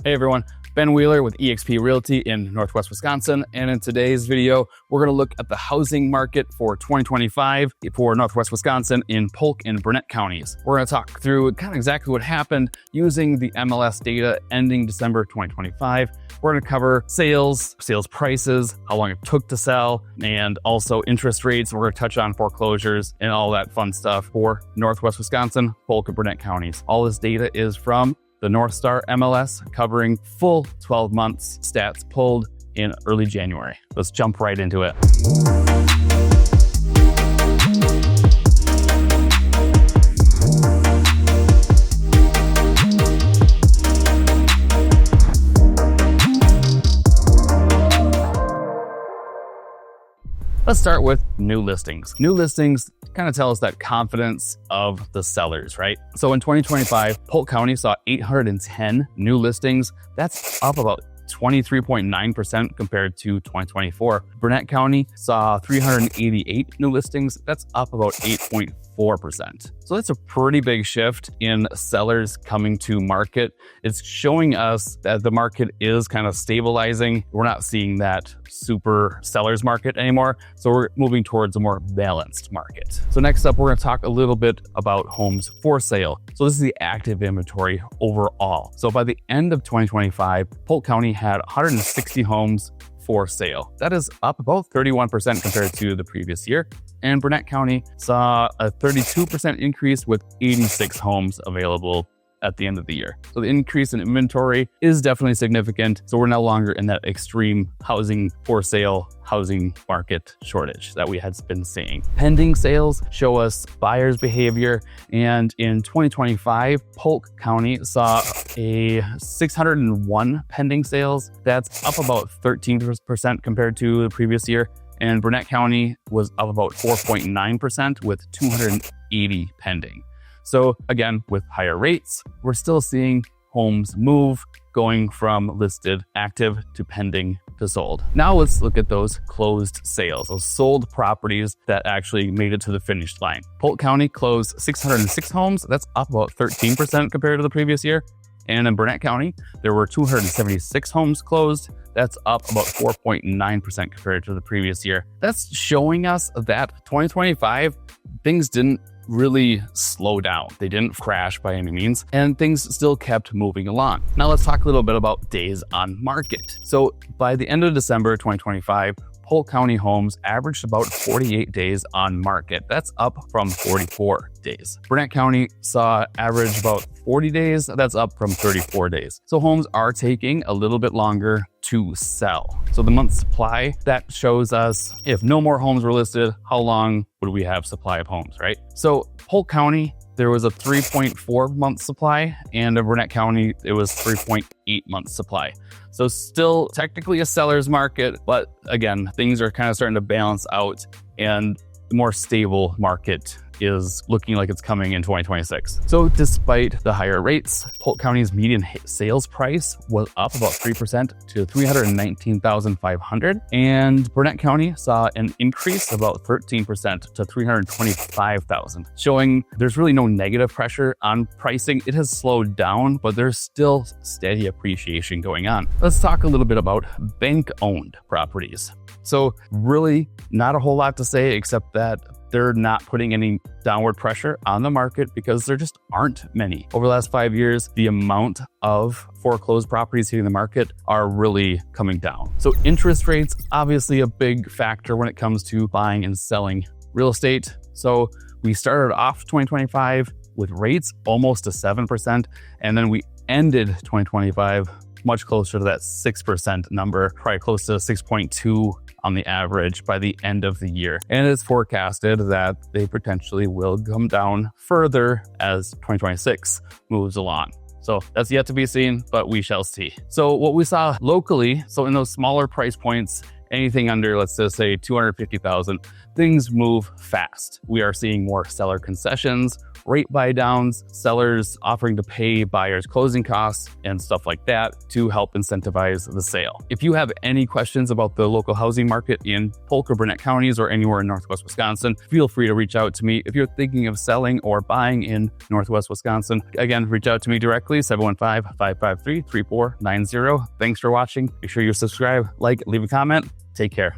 Hey everyone, Ben Wheeler with eXp Realty in Northwest Wisconsin. And in today's video, we're going to look at the housing market for 2025 for Northwest Wisconsin in Polk and Burnett counties. We're going to talk through kind of exactly what happened using the MLS data ending December 2025. We're going to cover sales prices, how long it took to sell, and also interest rates. We're going to touch on foreclosures and all that fun stuff for Northwest Wisconsin, Polk and Burnett counties. All this data is from the Northstar MLS, covering full 12 months stats pulled in early January. Let's jump right into it. Let's start with new listings. New listings kind of tell us that confidence of the sellers, right? So in 2025, Polk County saw 810 new listings. That's up about 23.9% compared to 2024. Burnett County saw 388 new listings. That's up about 8.4%. So that's a pretty big shift in sellers coming to market. It's showing us that the market is kind of stabilizing. We're not seeing that super sellers market anymore. So we're moving towards a more balanced market. So next up, we're going to talk a little bit about homes for sale. So this is the active inventory overall. So by the end of 2025, Polk County had 160 homes for sale. That is up about 31% compared to the previous year. And Burnett County saw a 32% increase with 86 homes available at the end of the year. So the increase in inventory is definitely significant. So we're no longer in that extreme housing for sale housing market shortage that we had been seeing. Pending sales show us buyers' behavior. And in 2025, Polk County saw a 601 pending sales. That's up about 13% compared to the previous year. And Burnett County was up about 4.9% with 280 pending. So again, with higher rates, we're still seeing homes move, going from listed active to pending to sold. Now let's look at those closed sales, those sold properties that actually made it to the finish line. Polk County closed 606 homes. That's up about 13% compared to the previous year. And in Burnett County, there were 276 homes closed. That's up about 4.9% compared to the previous year. That's showing us that 2025, things didn't really slow down. They didn't crash by any means, and things still kept moving along. Now let's talk a little bit about days on market. So by the end of December 2025, Polk County homes averaged about 48 days on market. That's up from 44 days. Burnett County saw average about 40 days. That's up from 34 days. So homes are taking a little bit longer to sell. So the month supply, that shows us if no more homes were listed, how long would we have supply of homes, right? So Polk County, there was a 3.4 month supply, and in Burnett County, it was 3.8 month supply. So still technically a seller's market, but again, things are kind of starting to balance out, and the more stable market is looking like it's coming in 2026. So despite the higher rates, Polk County's median sales price was up about 3% to $319,500. And Burnett County saw an increase of about 13% to $325,000, showing there's really no negative pressure on pricing. It has slowed down, but there's still steady appreciation going on. Let's talk a little bit about bank-owned properties. So really not a whole lot to say except that they're not putting any downward pressure on the market because there just aren't many. Over the last 5 years, the amount of foreclosed properties hitting the market are really coming down. So interest rates, obviously a big factor when it comes to buying and selling real estate. So we started off 2025 with rates almost to 7%, and then we ended 2025 much closer to that 6% number, probably close to 6.2 on the average by the end of the year. And it's forecasted that they potentially will come down further as 2026 moves along. So that's yet to be seen, but we shall see. So what we saw locally, so in those smaller price points, anything under, let's just say 250,000, things move fast. We are seeing more seller concessions. rate buy downs, sellers offering to pay buyers closing costs and stuff like that to help incentivize the sale. If you have any questions about the local housing market in Polk or Burnett counties or anywhere in Northwest Wisconsin, feel free to reach out to me. If you're thinking of selling or buying in Northwest Wisconsin, again, reach out to me directly, 715-553-3490. Thanks for watching. Make sure you subscribe, like, leave a comment. Take care.